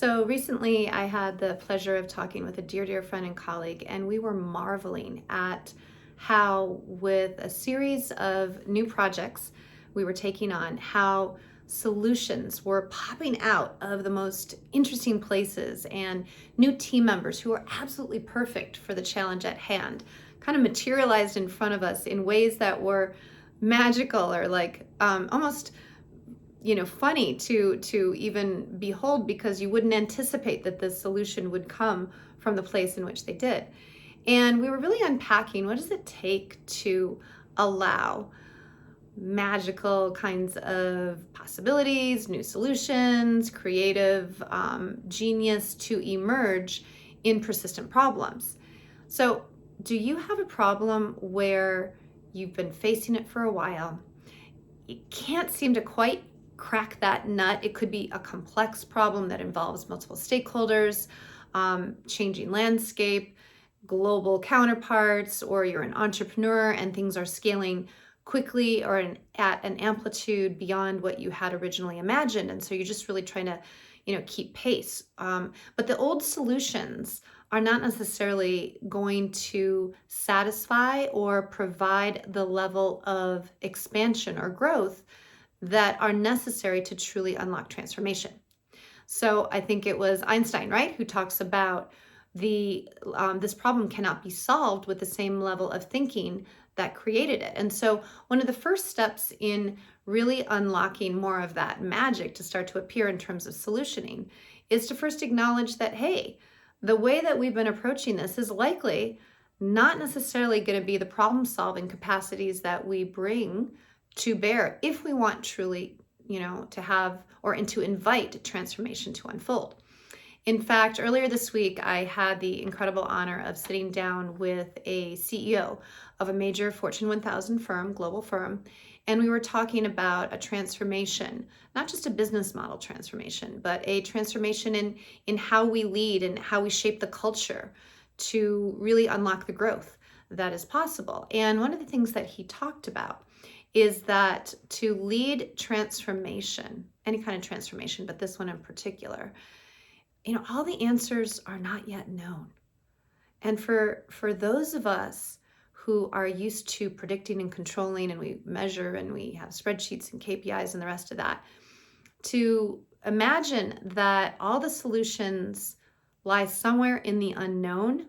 So recently, I had the pleasure of talking with a dear friend and colleague, and we were marveling at how, with a series of new projects we were taking on, how solutions were popping out of the most interesting places, and new team members who were absolutely perfect for the challenge at hand kind of materialized in front of us in ways that were magical or like almost funny to even behold, because you wouldn't anticipate that this solution would come from the place in which they did. And we were really unpacking, what does it take to allow magical kinds of possibilities, new solutions, creative genius to emerge in persistent problems. So do you have a problem where you've been facing it for a while? You can't seem to quite crack that nut. It could be a complex problem that involves multiple stakeholders, changing landscape, global counterparts, or you're an entrepreneur and things are scaling quickly or at an amplitude beyond what you had originally imagined. And so you're just really trying to, keep pace. But the old solutions are not necessarily going to satisfy or provide the level of expansion or growth that are necessary to truly unlock transformation. So I think it was Einstein, right, who talks about this problem cannot be solved with the same level of thinking that created it. And so one of the first steps in really unlocking more of that magic to start to appear in terms of solutioning is to first acknowledge that, hey, the way that we've been approaching this is likely not necessarily going to be the problem solving capacities that we bring to bear if we want truly, to have and to invite transformation to unfold. In fact, earlier this week, I had the incredible honor of sitting down with a CEO of a major Fortune 1000 firm, global firm, and we were talking about a transformation, not just a business model transformation, but a transformation in how we lead and how we shape the culture to really unlock the growth that is possible. And one of the things that he talked about is that to lead transformation, any kind of transformation, but this one in particular, all the answers are not yet known. And for those of us who are used to predicting and controlling, and we measure and we have spreadsheets and KPIs and the rest of that, to imagine that all the solutions lie somewhere in the unknown,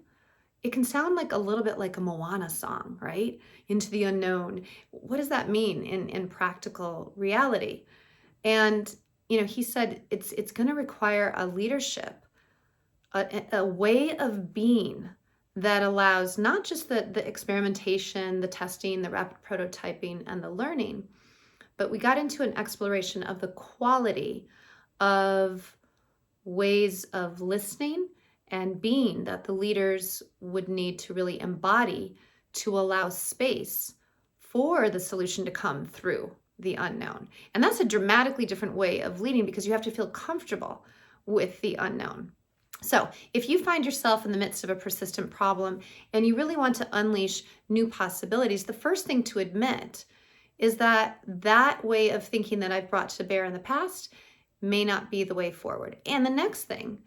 it can sound like a little bit like a Moana song, right? Into the unknown. What does that mean in practical reality? And he said it's going to require a leadership, a way of being that allows not just the experimentation, the testing, the rapid prototyping, and the learning, but we got into an exploration of the quality of ways of listening and being that the leaders would need to really embody to allow space for the solution to come through the unknown. And that's a dramatically different way of leading, because you have to feel comfortable with the unknown. So if you find yourself in the midst of a persistent problem and you really want to unleash new possibilities, the first thing to admit is that that way of thinking that I've brought to bear in the past may not be the way forward. And the next thing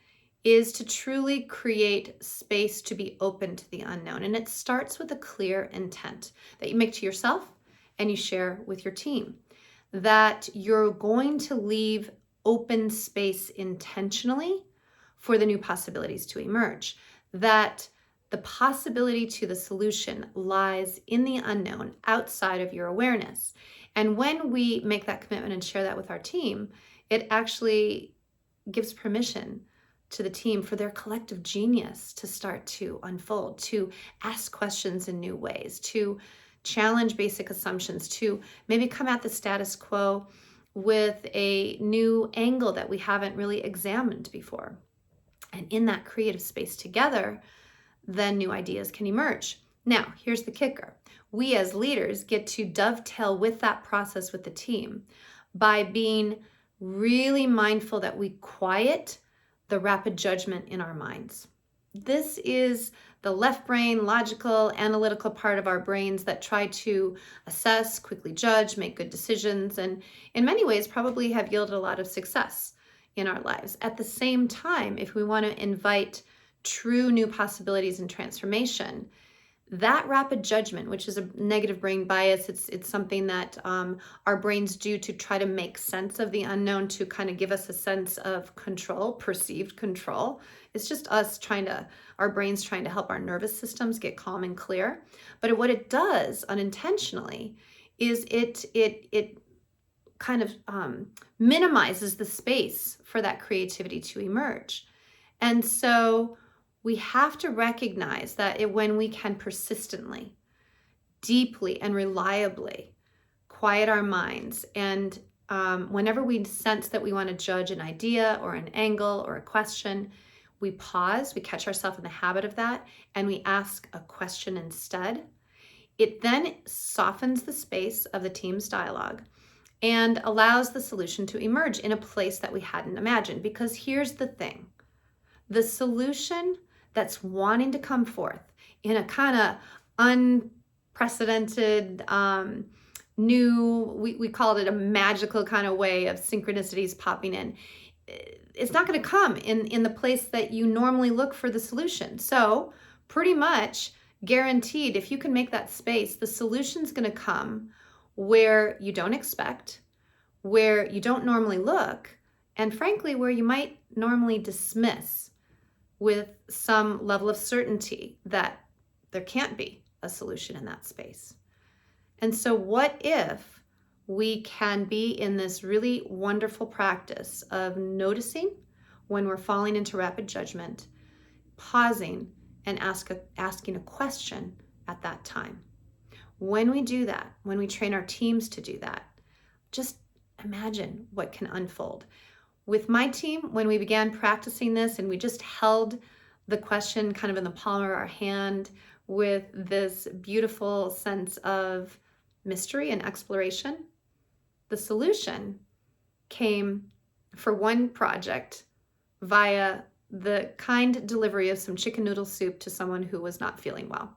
is to truly create space to be open to the unknown. And it starts with a clear intent that you make to yourself and you share with your team, that you're going to leave open space intentionally for the new possibilities to emerge, that the possibility to the solution lies in the unknown outside of your awareness. And when we make that commitment and share that with our team, it actually gives permission to the team for their collective genius to start to unfold, to ask questions in new ways, to challenge basic assumptions, to maybe come at the status quo with a new angle that we haven't really examined before. And in that creative space together, then new ideas can emerge. Now, here's the kicker. We as leaders get to dovetail with that process with the team by being really mindful that we quiet the rapid judgment in our minds. This is the left brain, logical, analytical part of our brains that try to assess, quickly judge, make good decisions, and in many ways probably have yielded a lot of success in our lives. At the same time, if we want to invite true new possibilities and transformation, that rapid judgment, which is a negative brain bias, it's something that our brains do to try to make sense of the unknown, to kind of give us a sense of control, perceived control. It's just our brains trying to help our nervous systems get calm and clear. But what it does unintentionally is it kind of minimizes the space for that creativity to emerge. And so we have to recognize that when we can persistently, deeply, and reliably quiet our minds, and whenever we sense that we want to judge an idea or an angle or a question, we pause, we catch ourselves in the habit of that, and we ask a question instead. It then softens the space of the team's dialogue and allows the solution to emerge in a place that we hadn't imagined. Because here's the thing. The solution that's wanting to come forth in a kind of unprecedented, new, we called it a magical kind of way of synchronicities popping in. It's not going to come in the place that you normally look for the solution. So pretty much guaranteed, if you can make that space, the solution's going to come where you don't expect, where you don't normally look, and frankly, where you might normally dismiss with some level of certainty that there can't be a solution in that space. And so what if we can be in this really wonderful practice of noticing when we're falling into rapid judgment, pausing and asking a question at that time. When we do that, when we train our teams to do that, just imagine what can unfold. With my team, when we began practicing this and we just held the question kind of in the palm of our hand with this beautiful sense of mystery and exploration, the solution came for one project via the kind delivery of some chicken noodle soup to someone who was not feeling well.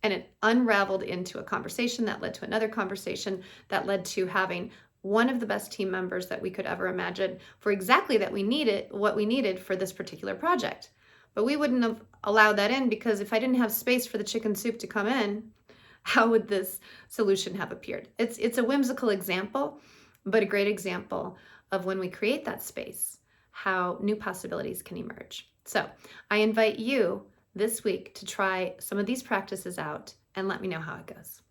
And it unraveled into a conversation that led to another conversation that led to having one of the best team members that we could ever imagine for exactly what we needed for this particular project. But we wouldn't have allowed that in, because if I didn't have space for the chicken soup to come in, how would this solution have appeared? It's a whimsical example, but a great example of when we create that space, how new possibilities can emerge. So I invite you this week to try some of these practices out and let me know how it goes.